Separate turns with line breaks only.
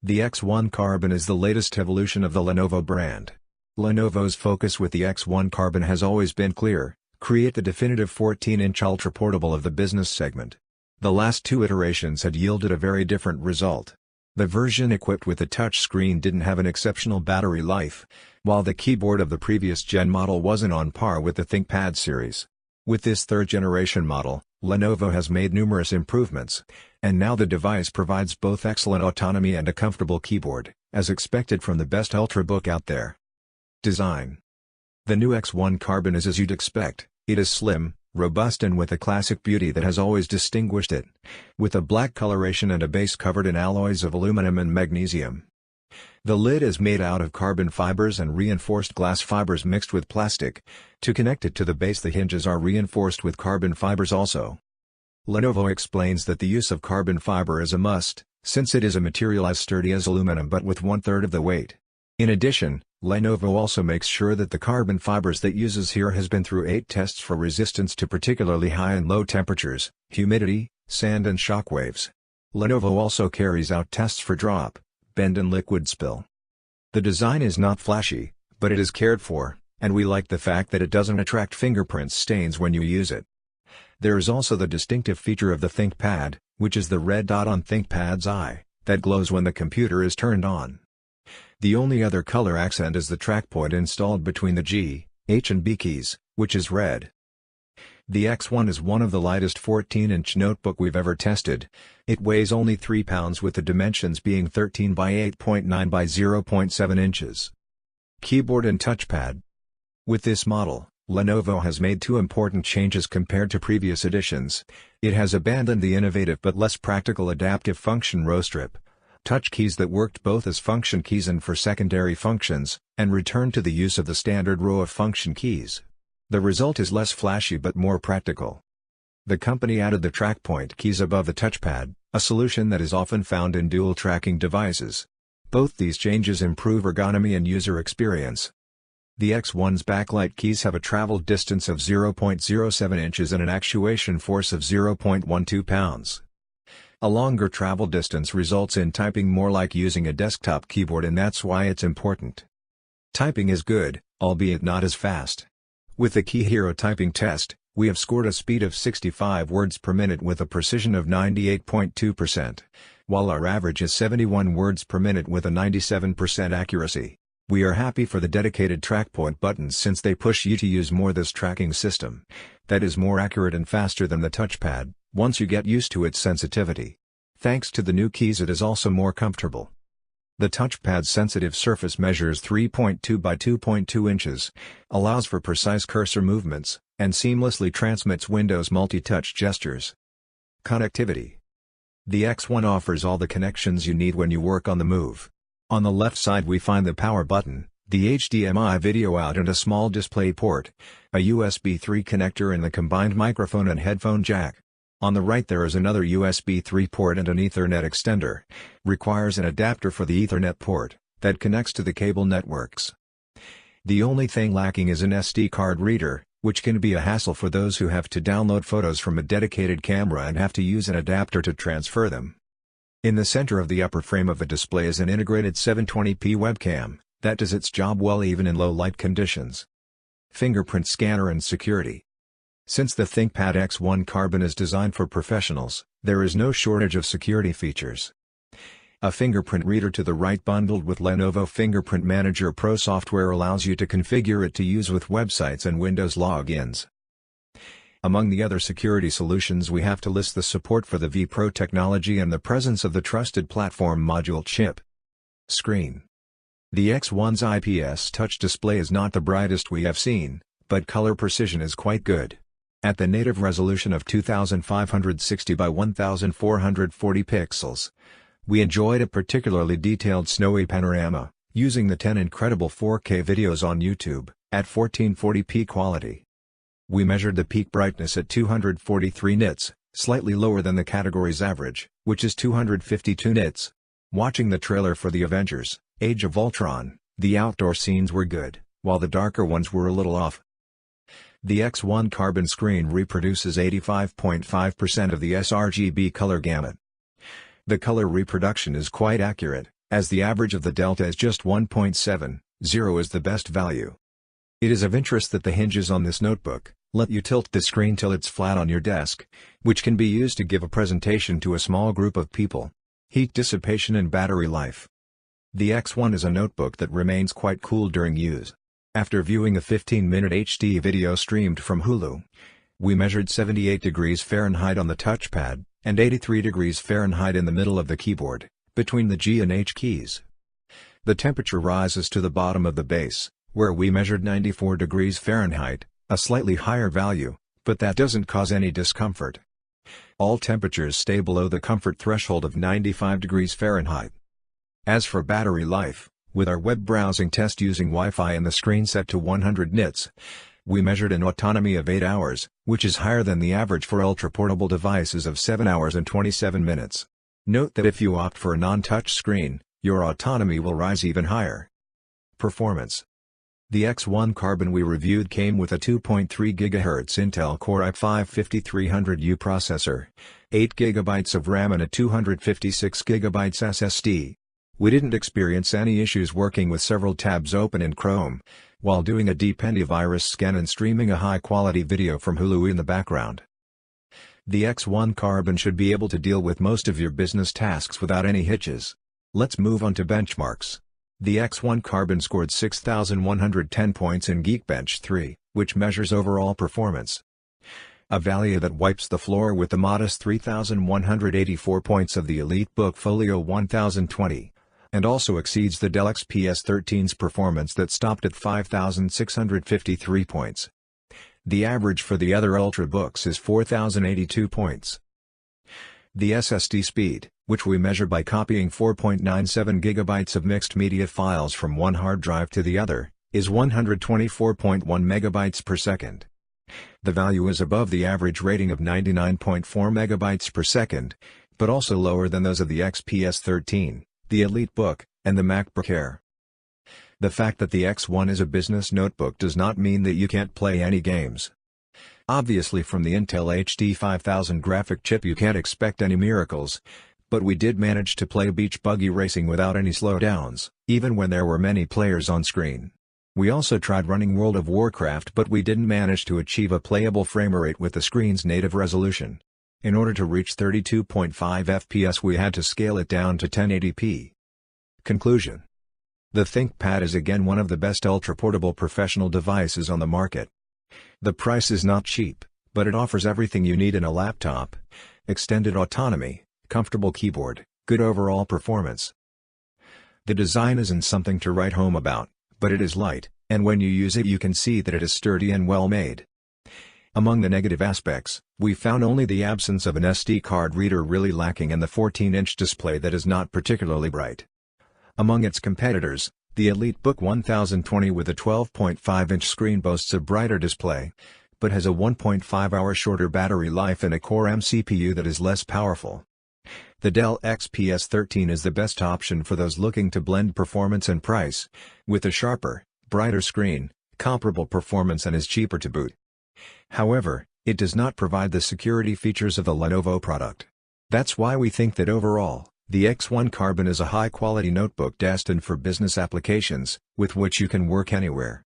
The X1 Carbon is the latest evolution of the Lenovo brand. Lenovo's focus with the X1 Carbon has always been clear: create the definitive 14-inch ultra-portable of the business segment. The last two iterations had yielded a very different result. The version equipped with a touchscreen didn't have an exceptional battery life, while the keyboard of the previous gen model wasn't on par with the ThinkPad series. With this third-generation model, Lenovo has made numerous improvements, and now the device provides both excellent autonomy and a comfortable keyboard, as expected from the best Ultrabook out there. Design. The new X1 Carbon is as you'd expect. It is slim, robust and with a classic beauty that has always distinguished it, with a black coloration and a base covered in alloys of aluminum and magnesium. The lid is made out of carbon fibers and reinforced glass fibers mixed with plastic. To connect it to the base, the hinges are reinforced with carbon fibers also. Lenovo explains that the use of carbon fiber is a must, since it is a material as sturdy as aluminum but with 1/3 of the weight. In addition, Lenovo also makes sure that the carbon fibers that uses here has been through 8 tests for resistance to particularly high and low temperatures, humidity, sand and shock waves. Lenovo also carries out tests for drop, bend and liquid spill. The design is not flashy, but it is cared for, and we like the fact that it doesn't attract fingerprint stains when you use it. There is also the distinctive feature of the ThinkPad, which is the red dot on ThinkPad's eye, that glows when the computer is turned on. The only other color accent is the track point installed between the G, H and B keys, which is red. The X1 is one of the lightest 14-inch notebook we've ever tested. It weighs only 3 pounds with the dimensions being 13 by 8.9 by 0.7 inches. Keyboard and touchpad. With this model, Lenovo has made 2 important changes compared to previous editions. It has abandoned the innovative but less practical adaptive function row strip touch keys that worked both as function keys and for secondary functions, and returned to the use of the standard row of function keys. The result is less flashy but more practical. The company added the track point keys above the touchpad, a solution that is often found in dual tracking devices. Both these changes improve ergonomy and user experience. The X1's backlight keys have a travel distance of 0.07 inches and an actuation force of 0.12 pounds. A longer travel distance results in typing more like using a desktop keyboard, and that's why it's important. Typing is good, albeit not as fast. With the Key Hero typing test, we have scored a speed of 65 words per minute with a precision of 98.2%, while our average is 71 words per minute with a 97% accuracy. We are happy for the dedicated track point buttons since they push you to use more this tracking system. That is more accurate and faster than the touchpad, once you get used to its sensitivity. Thanks to the new keys, it is also more comfortable. The touchpad's sensitive surface measures 3.2 by 2.2 inches, allows for precise cursor movements, and seamlessly transmits Windows multi-touch gestures. Connectivity. The X1 offers all the connections you need when you work on the move. On the left side we find the power button, the HDMI video out and a small display port, a USB 3 connector and the combined microphone and headphone jack. On the right there is another USB 3 port and an Ethernet extender. Requires an adapter for the Ethernet port, that connects to the cable networks. The only thing lacking is an SD card reader, which can be a hassle for those who have to download photos from a dedicated camera and have to use an adapter to transfer them. In the center of the upper frame of the display is an integrated 720p webcam, that does its job well even in low light conditions. Fingerprint scanner and security. Since the ThinkPad X1 Carbon is designed for professionals, there is no shortage of security features. A fingerprint reader to the right bundled with Lenovo Fingerprint Manager Pro software allows you to configure it to use with websites and Windows logins. Among the other security solutions we have to list the support for the vPro technology and the presence of the trusted platform module chip. Screen. The X1's IPS touch display is not the brightest we have seen, but color precision is quite good. At the native resolution of 2560 by 1440 pixels. We enjoyed a particularly detailed snowy panorama, using the 10 incredible 4K videos on YouTube, at 1440p quality. We measured the peak brightness at 243 nits, slightly lower than the category's average, which is 252 nits. Watching the trailer for The Avengers, Age of Ultron, the outdoor scenes were good, while the darker ones were a little off. The X1 Carbon screen reproduces 85.5% of the sRGB color gamut. The color reproduction is quite accurate, as the average of the delta is just 1.70 is the best value. It is of interest that the hinges on this notebook let you tilt the screen till it's flat on your desk, which can be used to give a presentation to a small group of people. Heat dissipation and battery life. The X1 is a notebook that remains quite cool during use. After viewing a 15-minute HD video streamed from Hulu, we measured 78 degrees Fahrenheit on the touchpad, and 83 degrees Fahrenheit in the middle of the keyboard, between the G and H keys. The temperature rises to the bottom of the base, where we measured 94 degrees Fahrenheit, a slightly higher value, but that doesn't cause any discomfort. All temperatures stay below the comfort threshold of 95 degrees Fahrenheit. As for battery life, with our web browsing test using Wi-Fi and the screen set to 100 nits, we measured an autonomy of 8 hours, which is higher than the average for ultra-portable devices of 7 hours and 27 minutes. Note that if you opt for a non-touch screen, your autonomy will rise even higher. Performance. The X1 Carbon we reviewed came with a 2.3 GHz Intel Core i5-5300U processor, 8 GB of RAM and a 256 GB SSD. We didn't experience any issues working with several tabs open in Chrome, while doing a deep antivirus scan and streaming a high-quality video from Hulu in the background. The X1 Carbon should be able to deal with most of your business tasks without any hitches. Let's move on to benchmarks. The X1 Carbon scored 6,110 points in Geekbench 3, which measures overall performance. A value that wipes the floor with the modest 3,184 points of the EliteBook Folio 1020. And also exceeds the Dell XPS 13's performance that stopped at 5,653 points. The average for the other Ultrabooks is 4,082 points. The SSD speed, which we measure by copying 4.97 GB of mixed media files from one hard drive to the other, is 124.1 MB per second. The value is above the average rating of 99.4 MB per second, but also lower than those of the XPS 13. The EliteBook, and the MacBook Air. The fact that the X1 is a business notebook does not mean that you can't play any games. Obviously from the Intel HD 5000 graphic chip you can't expect any miracles, but we did manage to play beach buggy racing without any slowdowns, even when there were many players on screen. We also tried running World of Warcraft but we didn't manage to achieve a playable frame rate with the screen's native resolution. In order to reach 32.5 FPS we had to scale it down to 1080p. Conclusion. The ThinkPad is again one of the best ultra-portable professional devices on the market. The price is not cheap, but it offers everything you need in a laptop: extended autonomy, comfortable keyboard, good overall performance. The design isn't something to write home about, but it is light, and when you use it you can see that it is sturdy and well made. Among the negative aspects, we found only the absence of an SD card reader really lacking and the 14-inch display that is not particularly bright. Among its competitors, the EliteBook 1020 with a 12.5-inch screen boasts a brighter display, but has a 1.5-hour shorter battery life and a Core M CPU that is less powerful. The Dell XPS 13 is the best option for those looking to blend performance and price, with a sharper, brighter screen, comparable performance and is cheaper to boot. However, it does not provide the security features of the Lenovo product. That's why we think that overall, the X1 Carbon is a high-quality notebook destined for business applications, with which you can work anywhere.